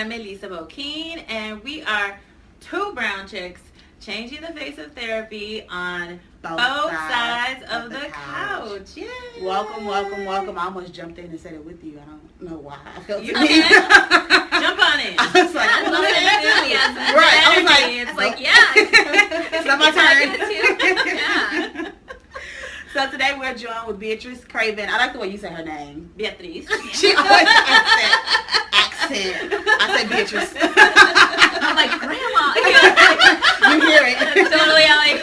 I'm Elisa Bokeen, and we are two brown chicks changing the face of therapy on both sides of the couch. Yay. Welcome. I almost jumped in and said it with you. I don't know why. I felt You to me. Jump on it. I was like, I love the enthusiasm. Right. I was like, It's like, yeah. It's not my turn. Yeah. So today we're joined with Beatriz, Craven. I like the way you say her name. Beatriz. She always accent. I say Beatriz. I'm like, Grandma. You hear it. Totally, I like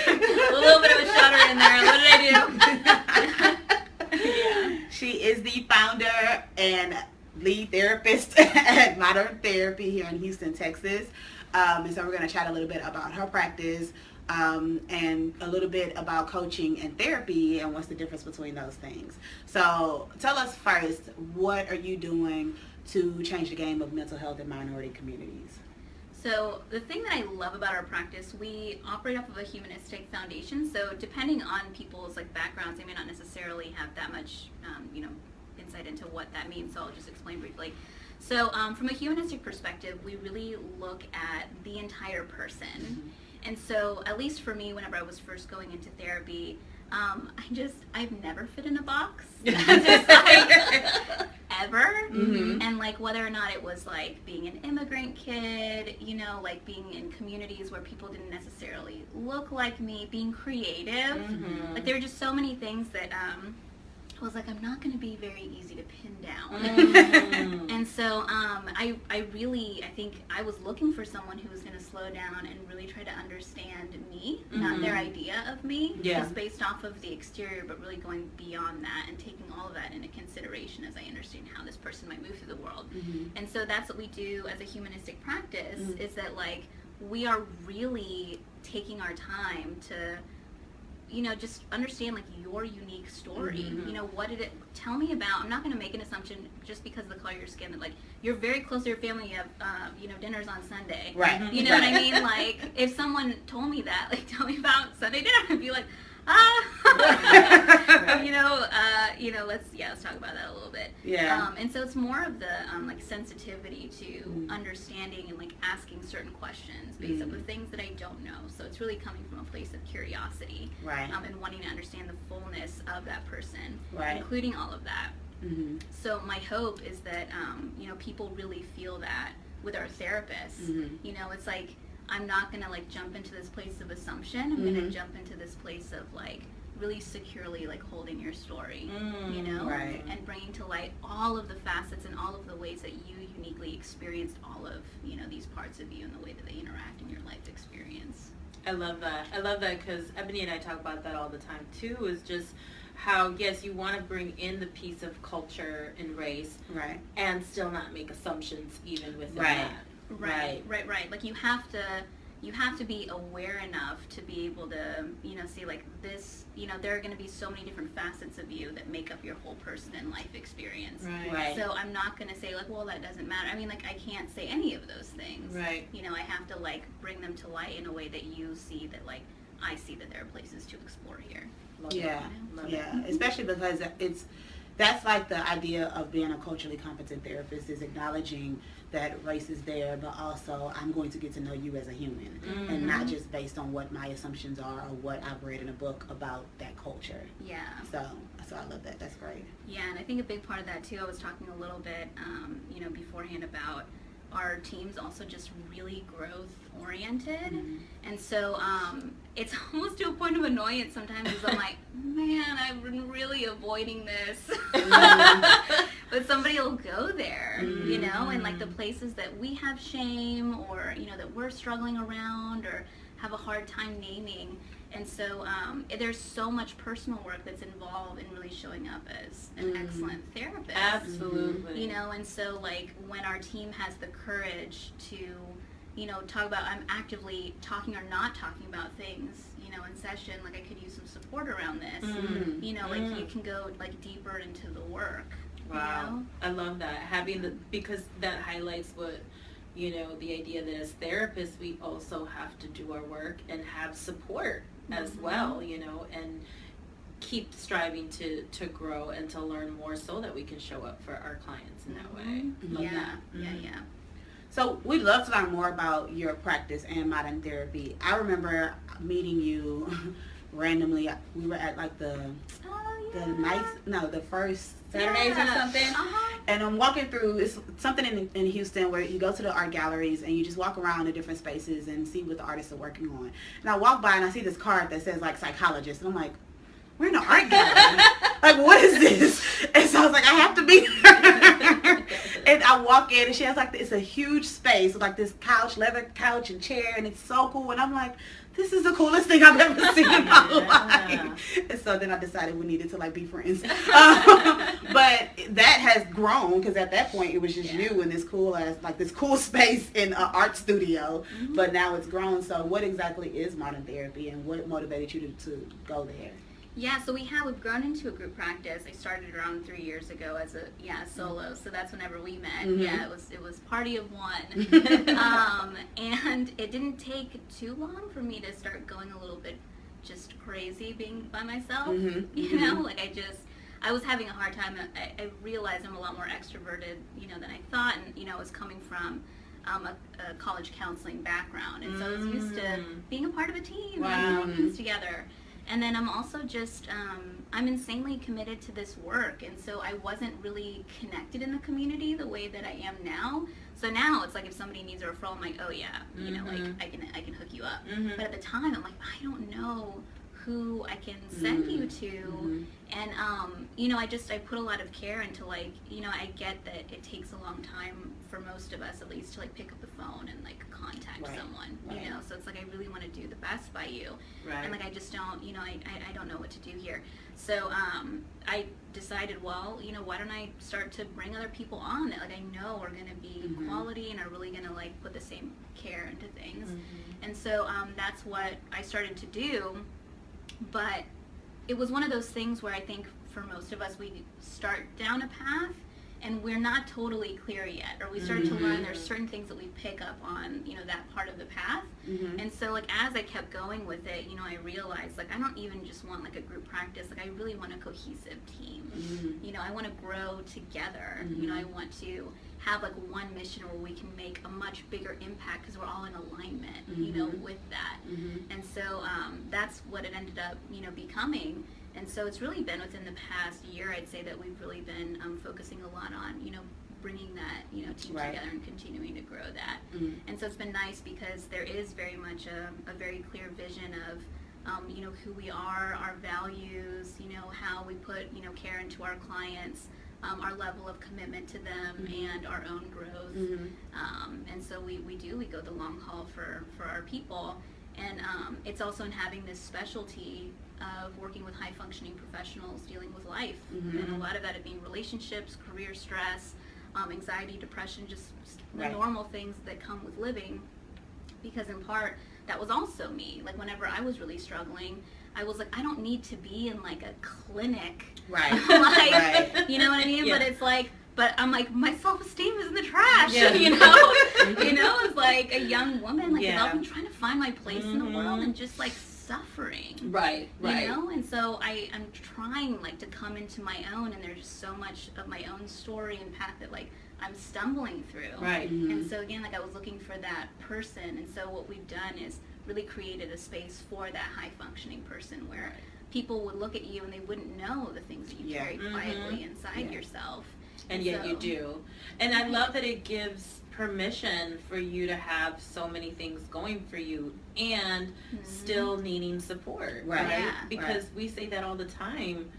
a little bit of a shudder in there. What did I do? Yeah. She is the founder and lead therapist at Modern Therapy here in Houston, Texas. And so we're going to chat a little bit about her practice and a little bit about coaching and therapy and what's the difference between those things. So tell us first, what are you doing to change the game of mental health in minority communities? So the thing that I love about our practice, we operate off of a humanistic foundation. So depending on people's backgrounds, they may not necessarily have that much, insight into what that means. So I'll just explain briefly. So from a humanistic perspective, we really look at the entire person. Mm-hmm. And so, at least for me, whenever I was first going into therapy, I've never fit in a box. Ever. Mm-hmm. And whether or not it was being an immigrant kid, being in communities where people didn't necessarily look like me, being creative. Mm-hmm. There were just so many things that I was I'm not going to be very easy to pin down. Mm. And so I think I was looking for someone who was going to slow down and really try to understand me, mm-hmm. not their idea of me, just based off of the exterior, but really going beyond that and taking all of that into consideration as I understand how this person might move through the world. Mm-hmm. And so that's what we do as a humanistic practice, mm-hmm. is that we are really taking our time to just understand your unique story. Mm-hmm. What did it tell me about? I'm not going to make an assumption just because of the color of your skin that you're very close to your family, you have dinners on Sunday. Right. You know what I mean? If someone told me that, tell me about Sunday dinner, I'd be let's talk about that a little bit. Yeah. And so it's more of the sensitivity to understanding and asking certain questions based on the things that I don't know. So it's really coming from a place of curiosity, right? And wanting to understand the fullness of that person, right? Including all of that. Mm-hmm. So my hope is that people really feel that with our therapists. Mm-hmm. It's I'm not gonna jump into this place of assumption. I'm mm-hmm. gonna jump into this place of really securely holding your story, right. and bringing to light all of the facets and all of the ways that you uniquely experienced all of these parts of you and the way that they interact in your life experience. I love that because Eboni and I talk about that all the time too, is just how, yes, you want to bring in the piece of culture and race, right, and still not make assumptions even within right. that. Right. You have to be aware enough to be able to, see this, there are going to be so many different facets of you that make up your whole person and life experience. Right. So I'm not going to say well, that doesn't matter. I mean, I can't say any of those things. Right. I have to bring them to light in a way that you see that I see that there are places to explore here. Love yeah. it. Yeah. Especially because that's the idea of being a culturally competent therapist, is acknowledging that race is there, but also I'm going to get to know you as a human, mm-hmm. and not just based on what my assumptions are or what I've read in a book about that culture. Yeah. So I love that. That's great. Yeah, and I think a big part of that too, I was talking a little bit, beforehand about our team's also just really growth oriented, mm-hmm. and so it's almost to a point of annoyance sometimes, as I'm man, I've been really avoiding this, mm-hmm. but somebody will go there, mm-hmm. and the places that we have shame or that we're struggling around or have a hard time naming. And so there's so much personal work that's involved in really showing up as an mm-hmm. excellent therapist. Absolutely. And so when our team has the courage to, talk about, I'm actively talking or not talking about things, in session, I could use some support around this. Mm-hmm. You can go deeper into the work. Wow. I love that. Because that highlights what, the idea that as therapists, we also have to do our work and have support as mm-hmm. well, and keep striving to grow and to learn more so that we can show up for our clients in that way. Yeah. So we'd love to learn more about your practice and modern therapy. I remember meeting you randomly. We were at like the first Saturdays or something. And I'm walking through, it's something in Houston where you go to the art galleries and you just walk around the different spaces and see what the artists are working on. And I walk by and I see this card that says like psychologist. And I'm like, we're in an art gallery. Like, what is this? And so I was like, I have to be there. And I walk in and she has like, it's a huge space with like this couch, leather couch and chair, and it's so cool. And I'm like, this is the coolest thing I've ever seen in my life. And so then I decided we needed to like be friends. But that has grown because at that point it was just you in this cool space in an art studio. Mm-hmm. But now it's grown. So what exactly is modern therapy and what motivated you to go there? Yeah, so we've grown into a group practice. I started around 3 years ago as a solo. So that's whenever we met. Mm-hmm. Yeah, it was party of one. And it didn't take too long for me to start going a little bit just crazy being by myself. Mm-hmm. You know, like I was having a hard time. I realized I'm a lot more extroverted, than I thought, and I was coming from a college counseling background, and so I was used to being a part of a team and doing things together. And then I'm also just, I'm insanely committed to this work. And so I wasn't really connected in the community the way that I am now. So now it's like if somebody needs a referral, I'm like, oh yeah, like I can hook you up. Mm-hmm. But at the time, I'm like, I don't know who I can send you to. Mm-hmm. And, I put a lot of care into like, I get that it takes a long time for most of us at least to like pick up the phone and like contact someone, so it's like I really want to do the best by you. Right. And like I just don't, I don't know what to do here. So I decided, well, why don't I start to bring other people on that like I know are going to be quality and are really going to like put the same care into things. Mm-hmm. And so that's what I started to do. But it was one of those things where I think for most of us, we start down a path and we're not totally clear yet, or we start to learn there's certain things that we pick up on, that part of the path. Mm-hmm. And so like as I kept going with it, I realized like I don't even just want like a group practice, like I really want a cohesive team. Mm-hmm. I want to grow together. Mm-hmm. I want to have like one mission where we can make a much bigger impact because we're all in alignment, with that. Mm-hmm. And so that's what it ended up, becoming. And so it's really been within the past year, I'd say, that we've really been focusing a lot on, bringing that, team together and continuing to grow that. Mm-hmm. And so it's been nice because there is very much a very clear vision of, who we are, our values, how we put, care into our clients, our level of commitment to them and our own growth. Mm-hmm. And so we go the long haul for our people. And it's also in having this specialty of working with high-functioning professionals dealing with life. Mm-hmm. And a lot of that being relationships, career stress, anxiety, depression, just the normal things that come with living. Because in part, that was also me. Like whenever I was really struggling, I was like, I don't need to be in like a clinic. Right. You know what I mean? Yeah. But it's like, but I'm like, my self-esteem is in the trash, it's like a young woman, like developing, trying to find my place in the world and just like suffering. Right. And so I'm trying like to come into my own, and there's just so much of my own story and path that like I'm stumbling through. Right. Mm-hmm. And so again, like I was looking for that person, and so what we've done is really created a space for that high-functioning person where people would look at you and they wouldn't know the things that you carry quietly inside yourself. And yet you do. And I love that it gives permission for you to have so many things going for you and still needing support, right? Yeah. Because we say that all the time.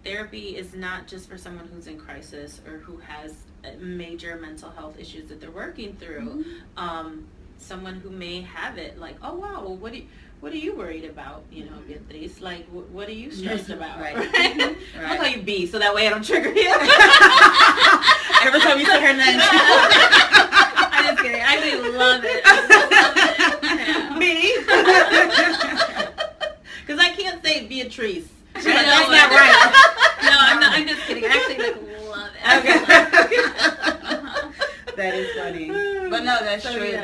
Therapy is not just for someone who's in crisis or who has major mental health issues that they're working through. Mm-hmm. Someone who may have it, like, oh wow, well, what are you worried about? Beatriz, like, what are you stressed about? Right. I'll call you B, so that way I don't trigger you. Every time you say her name. I'm just kidding. I actually love it. B. Because I can't say Beatriz. That's not right. No, I'm not. I'm just kidding. I actually love it. Okay. That is funny. But no, that's true.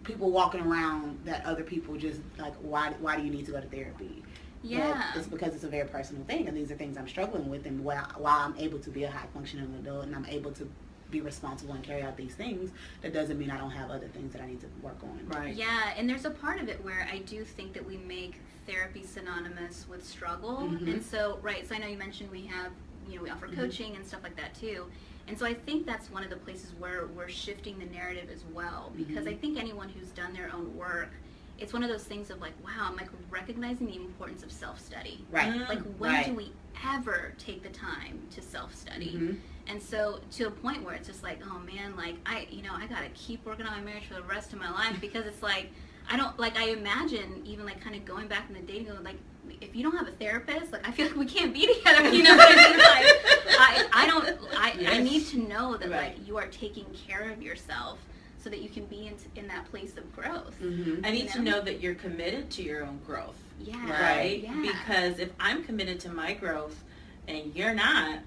People walking around that other people just like, why do you need to go to therapy? Yeah. But it's because it's a very personal thing, and these are things I'm struggling with, and while I'm able to be a high functioning adult and I'm able to be responsible and carry out these things, that doesn't mean I don't have other things that I need to work on. Right. Yeah, and there's a part of it where I do think that we make therapy synonymous with struggle. And so, so I know you mentioned we have, we offer coaching and stuff like that too. And so I think that's one of the places where we're shifting the narrative as well, because I think anyone who's done their own work, it's one of those things of like, wow, I'm like recognizing the importance of self-study. Right. Like when do we ever take the time to self-study? And so to a point where it's just like, oh man, like I gotta keep working on my marriage for the rest of my life, because it's like, I imagine even like kind of going back in the dating, like if you don't have a therapist, like I feel like we can't be together, you know what I mean? Like, I need to know that like you are taking care of yourself so that you can be in that place of growth. I need to know that you're committed to your own growth. Yeah. Right? Yeah. Because if I'm committed to my growth and you're not,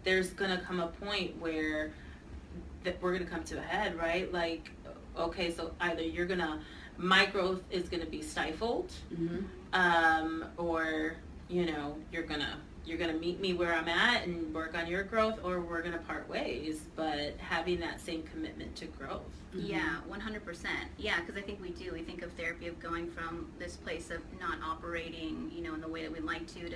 there's going to come a point where we're going to come to a head, right? Like, okay, so either my growth is going to be stifled, or, you're going to meet me where I'm at and work on your growth, or we're going to part ways, but having that same commitment to growth. Yeah, 100%. Yeah, because I think we think of therapy of going from this place of not operating, in the way that we like to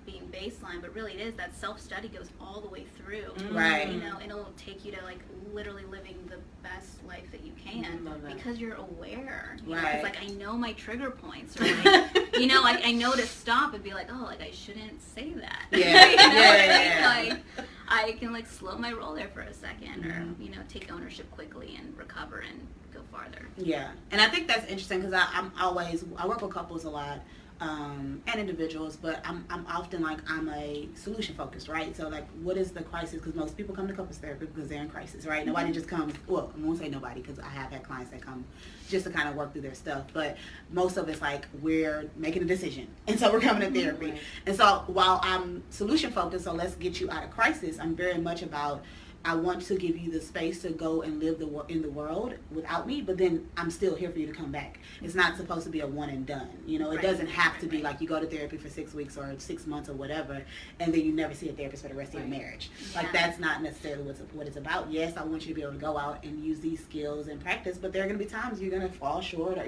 being baseline, but really it is that self-study goes all the way through. Right. And it'll take you to like literally living the best life that you can, because you're aware. Right. It's like I know my trigger points, or like, like I know to stop and be like, oh, like I shouldn't say that. Yeah. Like I can like slow my roll there for a second, or take ownership quickly and recover and go farther. Yeah, and I think that's interesting, because I work with couples a lot, and individuals, but I'm often like, I'm a solution focused, right? So like, what is the crisis? Because most people come to couples therapy because they're in crisis, right? Nobody just comes, well, I won't say nobody, because I have had clients that come just to kind of work through their stuff, but most of it's like, we're making a decision, and so we're coming to therapy. Right. And so while I'm solution focused, so let's get you out of crisis, I'm very much about, I want to give you the space to go and live in the world without me, but then I'm still here for you to come back. It's not supposed to be a one and done. It doesn't have to be like you go to therapy for 6 weeks or 6 months or whatever, and then you never see a therapist for the rest of your marriage. Yeah. Like, that's not necessarily what it's about. Yes, I want you to be able to go out and use these skills and practice, but there are going to be times you're going to fall short, or,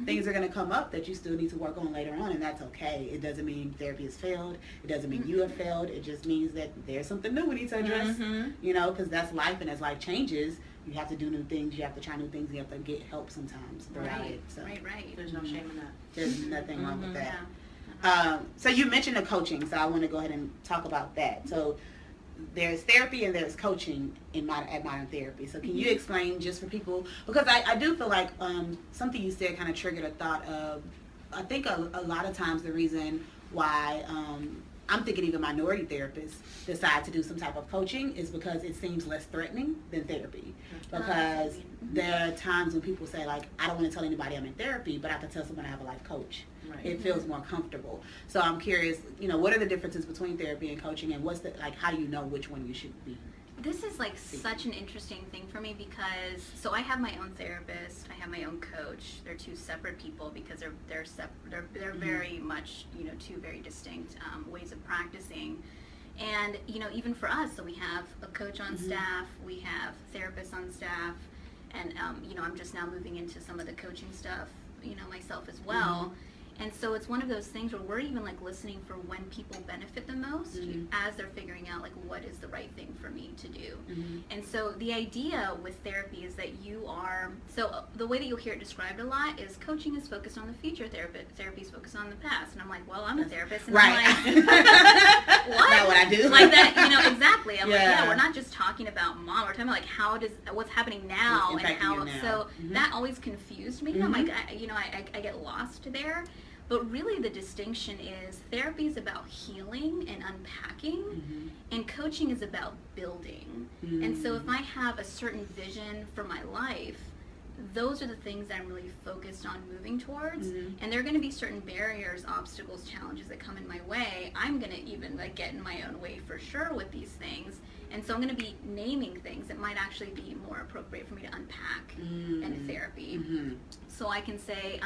things are going to come up that you still need to work on later on, and that's okay. It doesn't mean therapy has failed. It doesn't mean you have failed. It just means that there's something new we need to address, because that's life, and as life changes, you have to do new things, you have to try new things, you have to get help sometimes throughout it. So Right. There's no shame in that. there's nothing wrong with that. Yeah. So you mentioned the coaching, so I want to go ahead and talk about that. So there's therapy and there's coaching at Modern Therapy. So can you explain, just for people, because I do feel like something you said kind of triggered a thought of, I think a lot of times the reason why I'm thinking even minority therapists decide to do some type of coaching is because it seems less threatening than therapy. Because there are times when people say, like, I don't want to tell anybody I'm in therapy, but I have to tell someone I have a life coach. Right. It feels more comfortable. So I'm curious, what are the differences between therapy and coaching, and how do you know which one you should be? This is like such an interesting thing for me, because so I have my own therapist, I have my own coach. They're two separate people, because they're very much two very distinct ways of practicing. And even for us, so we have a coach on staff, we have therapists on staff, and I'm just now moving into some of the coaching stuff myself as well. And so it's one of those things where we're even like listening for when people benefit the most as they're figuring out like what is the right thing for me to do. And so the idea with therapy is that so the way that you'll hear it described a lot is coaching is focused on the future, therapy is focused on the past. And I'm like, well, I'm a therapist. And right. I'm like, what? Not what I do. Like that, exactly. I'm like, we're not just talking about mom. We're talking about like what's happening now, and how. So that always confused me. I'm like, I get lost there. But really the distinction is therapy is about healing and unpacking, and coaching is about building. And so if I have a certain vision for my life, those are the things that I'm really focused on moving towards. And there are going to be certain barriers, obstacles, challenges that come in my way. I'm going to even like get in my own way for sure with these things. And so I'm going to be naming things that might actually be more appropriate for me to unpack in a therapy. So I can say,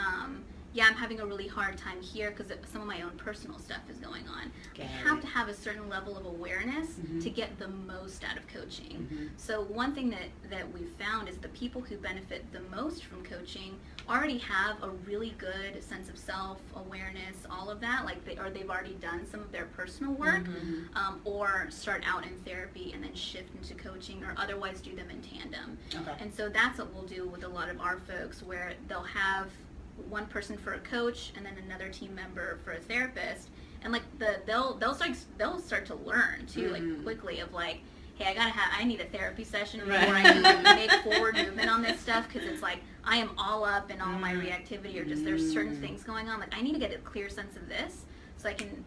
yeah, I'm having a really hard time here because some of my own personal stuff is going on. I have to have a certain level of awareness to get the most out of coaching. So one thing that we've found is the people who benefit the most from coaching already have a really good sense of self-awareness, all of that, like they've already done some of their personal work, or start out in therapy and then shift into coaching, or otherwise do them in tandem. And so that's what we'll do with a lot of our folks, where they'll have one person for a coach and then another team member for a therapist, and like they'll start to learn too, like quickly, of like, hey, I need a therapy session before I can make forward movement on this stuff, because it's like I am all up in all my reactivity, or just there's certain things going on, like I need to get a clear sense of this so I can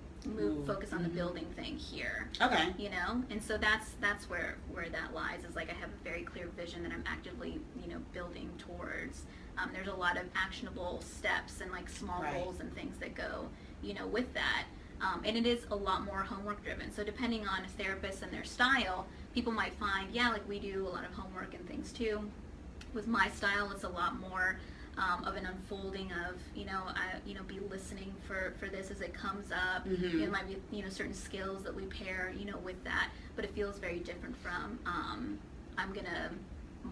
focus on the building thing here. You know, and so that's where that lies, is like I have a very clear vision that I'm actively, you know, building towards. There's a lot of actionable steps and like small goals and things that go, you know, with that. And it is a lot more homework driven. So depending on a therapist and their style, people might find, yeah, like we do a lot of homework and things too. With my style, it's a lot more of an unfolding of, be listening for this as it comes up. It might be, certain skills that we pair, with that. But it feels very different from, I'm going to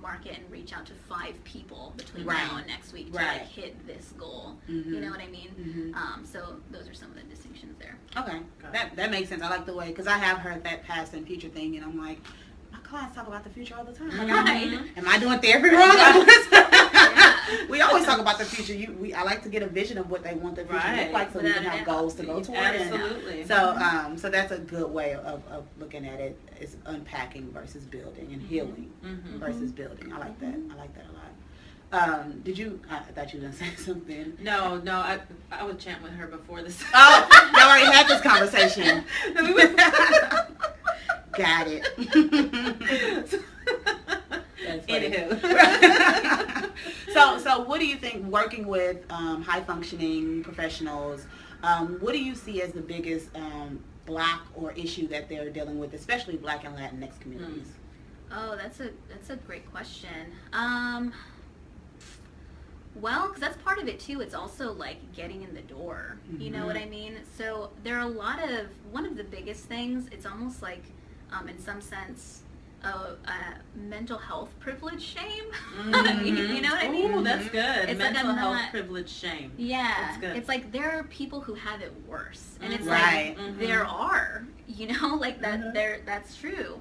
market and reach out to 5 people between now and next week to like hit this goal. You know what I mean? So those are some of the distinctions there. Okay, that makes sense. I like the way, because I have heard that past and future thing, and I'm like, my clients talk about the future all the time. Am I doing therapy wrong? We always talk about the future. I like to get a vision of what they want the future to look like, so we can have goals to go toward. Absolutely. So that's a good way of looking at it, is unpacking versus building, and healing versus building. I like that. I like that a lot. I thought you were going to say something. No, I would chat with her before this. Oh, y'all already had this conversation. Got it. Anywho. So what do you think, working with high functioning professionals, what do you see as the biggest block or issue that they're dealing with, especially Black and Latinx communities? Oh, that's a great question. Well, because that's part of it too. It's also like getting in the door. You know what I mean? So there are one of the biggest things, it's almost like, in some sense, mental health privilege shame. You know what I mean? Oh, that's good. It's mental like health privilege shame. Yeah. That's good. It's like there are people who have it worse. And it's right. like, there are, like that, that's true.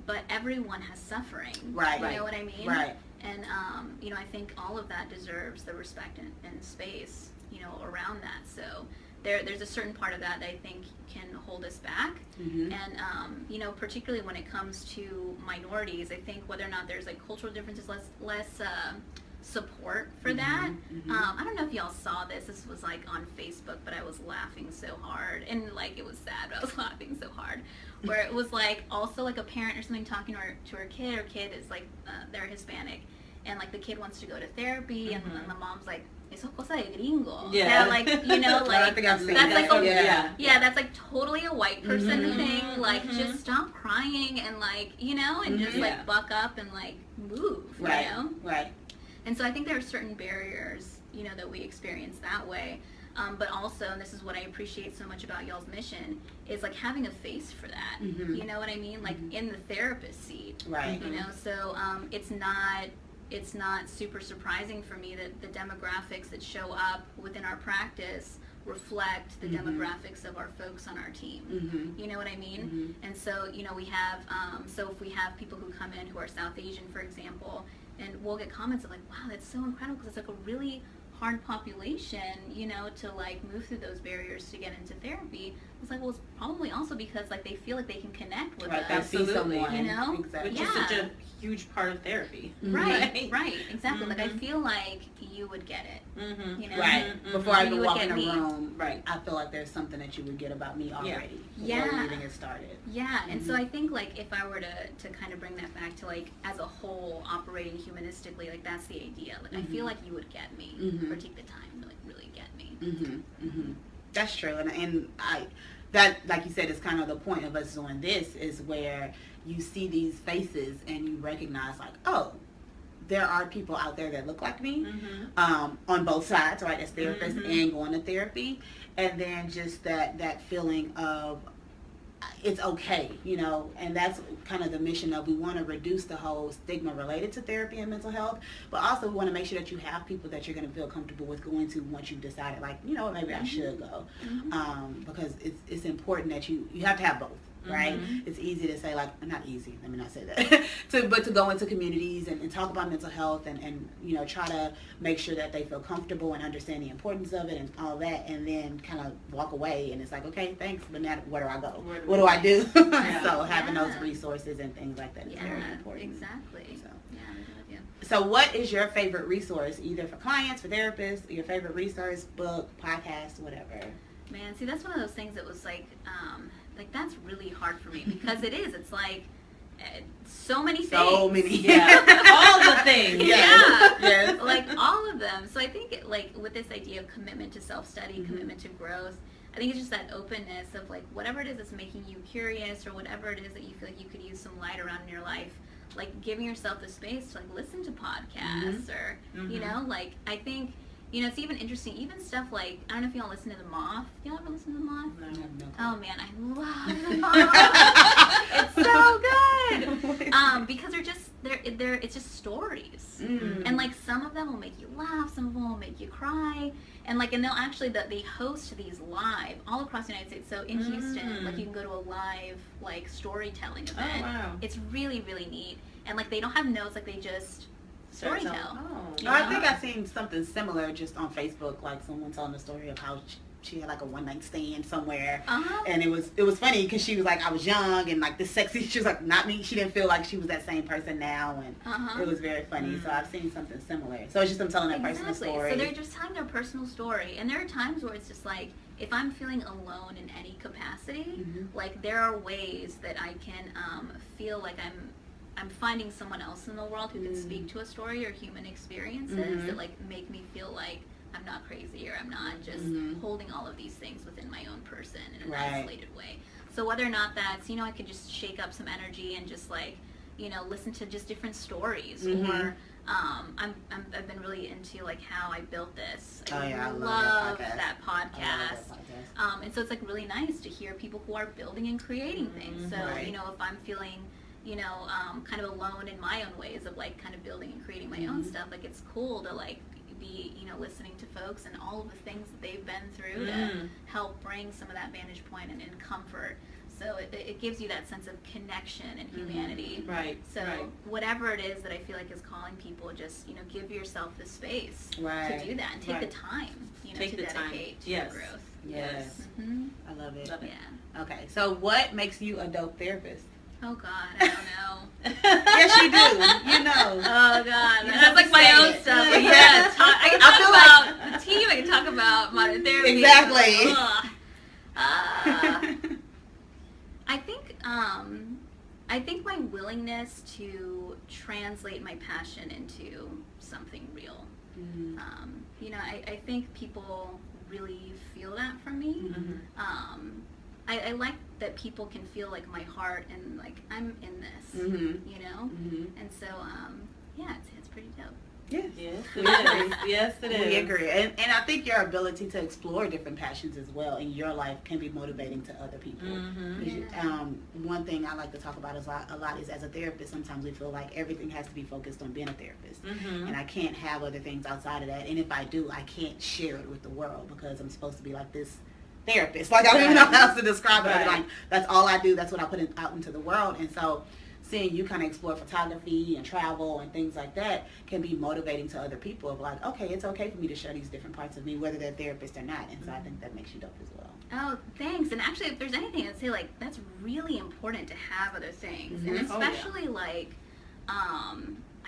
But everyone has suffering. Right. You know what I mean? Right. And, I think all of that deserves the respect and space, around that. So there's a certain part of that I think can hold us back. And, particularly when it comes to minorities, I think whether or not there's like cultural differences, less support for that. I don't know if y'all saw this. This was like on Facebook, but I was laughing so hard, and like it was sad, but I was laughing so hard. Where it was like also like a parent or something talking to her kid. Her kid is like they're Hispanic, and like the kid wants to go to therapy, and the mom's like, "Eso cosa de gringo." Yeah, like like I think I've seen that's that. like that's like totally a white person thing. Like just stop crying and like and just like buck up and like move. Right. Right. And so I think there are certain barriers, that we experience that way. But also, and this is what I appreciate so much about y'all's mission, is like having a face for that. You know what I mean? Like in the therapist seat. Right. So it's not super surprising for me that the demographics that show up within our practice reflect the demographics of our folks on our team. You know what I mean? And so, we have, so if we have people who come in who are South Asian, for example, and we'll get comments of like, wow, that's so incredible, because it's like a really hard population, to like move through those barriers to get into therapy. It's like, well, it's probably also because like they feel like they can connect with us. Absolutely. Exactly. Which is such a huge part of therapy. Right, exactly. Like I feel like you would get it. Right. Before I even walk in a me. room, I feel like there's something that you would get about me already before even get started. Yeah, and so I think like if I were to kind of bring that back to like as a whole operating humanistically, like that's the idea. Like I feel like you would get me, or take the time to like really get me. That's true, and that, like you said, is kind of the point of us doing this, is where you see these faces and you recognize like, oh, there are people out there that look like me, Mm-hmm. on both sides, right, as therapists Mm-hmm. and going to therapy, and then just that feeling of it's okay, you know, and that's kind of the mission of, we want to reduce the whole stigma related to therapy and mental health, but also we want to make sure that you have people that you're going to feel comfortable with going to once you've decided, like, you know, maybe I should go, because it's important that you have to have both. Right? Mm-hmm. It's easy to say, like, not easy, let me not say that, but to go into communities and talk about mental health and, you know, try to make sure that they feel comfortable and understand the importance of it and all that, and then kind of walk away and it's like, okay, thanks, but now where do I go? What do I do? So having those resources and things like that is very important. Exactly. So. Yeah, I'm with you. So what is your favorite resource, either for clients, for therapists, your favorite resource, book, podcast, whatever? Man, see, that's one of those things that was like that's really hard for me because it's like so many things. So many. Yeah. All the things. Yeah. Yes. Like all of them. So I think like with this idea of commitment to self-study, commitment to growth, I think it's just that openness of like whatever it is that's making you curious or whatever it is that you feel like you could use some light around in your life, like giving yourself the space to like listen to podcasts or, you know, like I think, you know, it's even interesting, even stuff like, I don't know if y'all listen to The Moth. Y'all ever listen to The Moth? No. Oh man, I love The Moth. It's so good. Because it's just stories. And like some of them will make you laugh, some of them will make you cry. And they'll actually, they host these live all across the United States. So in Houston, like you can go to a live like storytelling event. Oh, wow. It's really, really neat. And like they don't have notes, like they just storytell. Oh. You know? I think I've seen something similar just on Facebook, like someone telling the story of how she had like a one night stand somewhere, and it was funny because she was like, I was young and like this sexy. She was like, not me. She didn't feel like she was that same person now, and it was very funny. So I've seen something similar. So it's just them telling their personal story. So they're just telling their personal story, and there are times where it's just like, if I'm feeling alone in any capacity, like there are ways that I can feel like I'm finding someone else in the world who can speak to a story or human experiences that like make me feel like I'm not crazy or I'm not just holding all of these things within my own person in an isolated way. So whether or not that's, you know, I could just shake up some energy and just like, you know, listen to just different stories or I've been really into like how I built this. I love that podcast. And so it's like really nice to hear people who are building and creating things. So, you know, if I'm feeling, you know, kind of alone in my own ways of like kind of building and creating my own stuff, like it's cool to like be, you know, listening to folks and all of the things that they've been through to help bring some of that vantage point and comfort. So it gives you that sense of connection and humanity. Right. So whatever it is that I feel like is calling people, just, you know, give yourself the space to do that and take the time, you know, to dedicate to your growth. Yes. I love it. Yeah. Okay, so what makes you a dope therapist? Oh God, I don't know. Yes, you do. You know. Oh God, You that's like my own stuff. But yeah, I can talk about the team. I can talk about modern therapy. Exactly. I think my willingness to translate my passion into something real. You know, I think people really feel that from me. I like that people can feel like my heart and like I'm in this, you know? And so, yeah, it's pretty dope. Yes. Yes, it is. Yes, it is. We agree. And I think your ability to explore different passions as well in your life can be motivating to other people. One thing I like to talk about a lot is, as a therapist, sometimes we feel like everything has to be focused on being a therapist. And I can't have other things outside of that. And if I do, I can't share it with the world because I'm supposed to be like this therapist. Like, I don't even know how else to describe it. Like, that's all I do. That's what I put out into the world. And so seeing you kind of explore photography and travel and things like that can be motivating to other people of like, okay, it's okay for me to share these different parts of me, whether they're therapists or not. And so I think that makes you dope as well. Oh, thanks. And actually, if there's anything, I'd say like that's really important to have other things, and especially like, I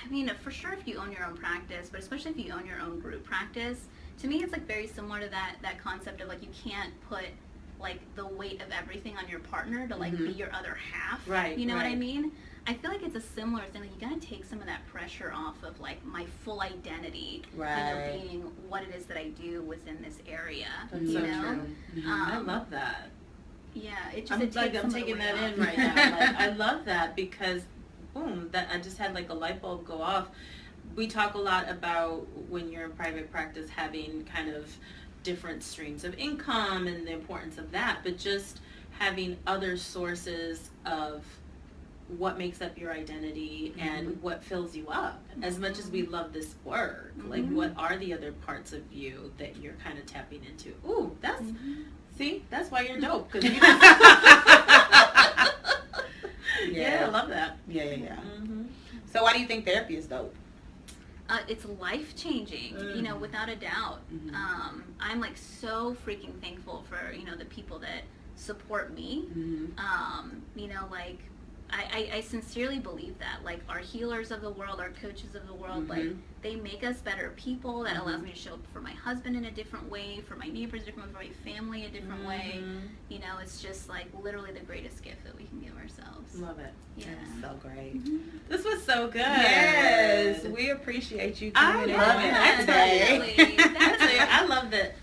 mean, for sure if you own your own practice, but especially if you own your own group practice, to me it's like very similar to that concept of like you can't put like the weight of everything on your partner to like be your other half. Right. You know what I mean? I feel like it's a similar thing. Like you gotta take some of that pressure off of like my full identity, you know, being what it is that I do within this area. That's you so know? true. I love that. Yeah, it just I'm taking that in right now. Like, I love that because, boom, that I just had like a light bulb go off. we talk a lot about when you're in private practice having kind of different streams of income and the importance of that, but just having other sources of what makes up your identity and what fills you up. As much as we love this work, like what are the other parts of you that you're kind of tapping into? Ooh, that's, see, that's why you're dope. 'Cause you yeah, I love that. Yeah. So why do you think therapy is dope? It's life-changing, you know, without a doubt. I'm like so freaking thankful for, you know, the people that support me. You know, like I sincerely believe that, like, our healers of the world, our coaches of the world, like, they make us better people. That allows me to show up for my husband in a different way, for my neighbors a different way, for my family a different way. You know, it's just, like, literally the greatest gift that we can give ourselves. Love it. Yeah. That's so great. This was so good. Yes, we appreciate you coming in. Definitely. I love that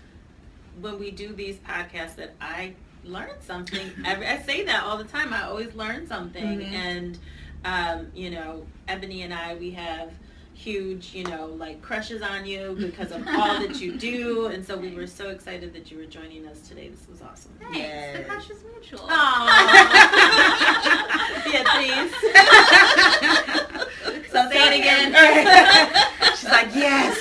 when we do these podcasts that I learn something. I say that all the time. I always learn something. And, you know, Eboni and I, we have huge, you know, like crushes on you because of all that you do. And so we were so excited that you were joining us today. This was awesome. Thanks. Yes. The crush is mutual. Beatriz. So say it again. She's like, yes.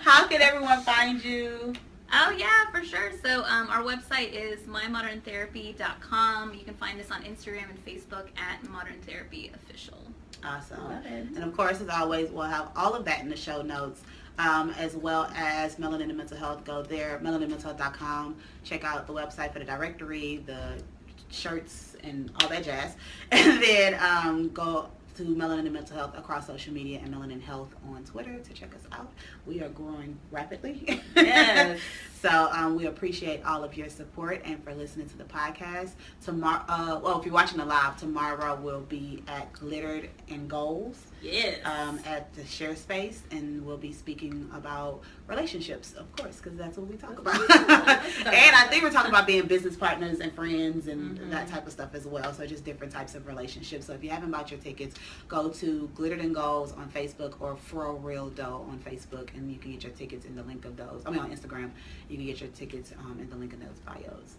How can everyone find you? Oh, yeah, for sure. So our website is mymoderntherapy.com. You can find us on Instagram and Facebook at Modern Therapy Official. Awesome. Love it. And of course, as always, we'll have all of that in the show notes, as well as Melanin and Mental Health. Go there, melaninmentalhealth.com. Check out the website for the directory, the shirts, and all that jazz. And then go to Melanin and Mental Health across social media and Melanin Health on Twitter to check us out. We are growing rapidly. Yes. So we appreciate all of your support and for listening to the podcast. Tomorrow, well, if you're watching the live, tomorrow we'll be at Glittered and Goals. Yes. At the Share Space, and we'll be speaking about relationships, of course, because that's what we talk about. And I think we're talking about being business partners and friends and that type of stuff as well. So just different types of relationships. So if you haven't bought your tickets, go to Glittered and Goals on Facebook or For Real Dough on Facebook, and you can get your tickets in the link of those. I mean, on Instagram, you can get your tickets in the link in those bios.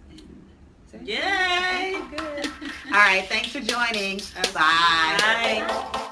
And Yay! good. All right, thanks for joining. Bye. Bye.